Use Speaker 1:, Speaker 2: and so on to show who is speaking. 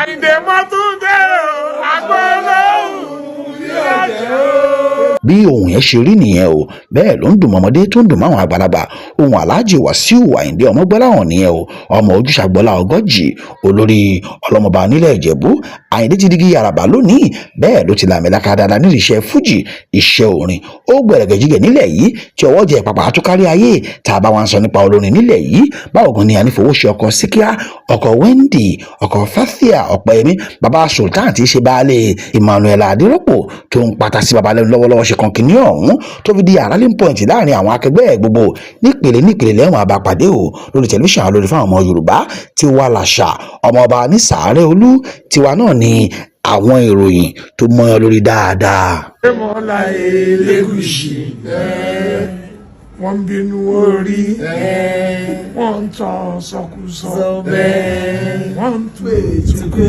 Speaker 1: Àyìndé Mọ́túndé agbọ́lọ́hùn yóò jẹ́ o.
Speaker 2: bí ohun yẹn ṣe rí nìyẹn o bẹ́ẹ̀ ló ń dùn mọ́mọdé tó ń dùn máwọn àgbàlagbà ohun Alhaji Wasiu Àyìndé Ọmọgbọ́láhàn nìyẹn o ọmọ Ojúṣàgbọ́lá ọgọ́jì olórí ọlọ́mọba nílẹ̀ Ìjẹ̀bú. Àyìndé ti digi àràbà lónìí bẹ́ẹ̀ ló ti làmìlaka dáadáa nídìí iṣẹ́ fújì iṣẹ́ orin ó gbẹ̀rẹ̀gẹ̀jigẹ̀ nílẹ̀ yìí tí ọwọ́ jẹ pàpà àtúkárí ayé tá a bá wa ń sọ nípa olórin nílẹ̀ yìí báwo gan ni ànífowóṣe ọkọ Síkírá ọkọ Wendy ọkọ Fathia Ọ̀pẹ́yẹmí baba Sultan tí í ṣe baálé Emmanuel Adérọ́pò tó ń pata sí baba lẹ́nu lọ́wọ́lọ́wọ́ ṣe kan kìíní ọ̀hún tó fi di rallying point láàrin àwọn akẹgbẹ́ gbogbo nípele lẹ́wọ̀n àbápàdé o lórí tẹlifíṣàn olórí fáwọn ọmọ Yorùbá Tiwa Làṣà ọmọọba ní Sàárẹ̀ Olú tiwa náà ni àwọn ìròyìn tó mọ́yán lórí dáadáa.
Speaker 1: Mọ́lá Elégùṣì wọ́n ń bínú orí wọ́n ń tọ́ sọkúsọ wọ́n ń tún ètò.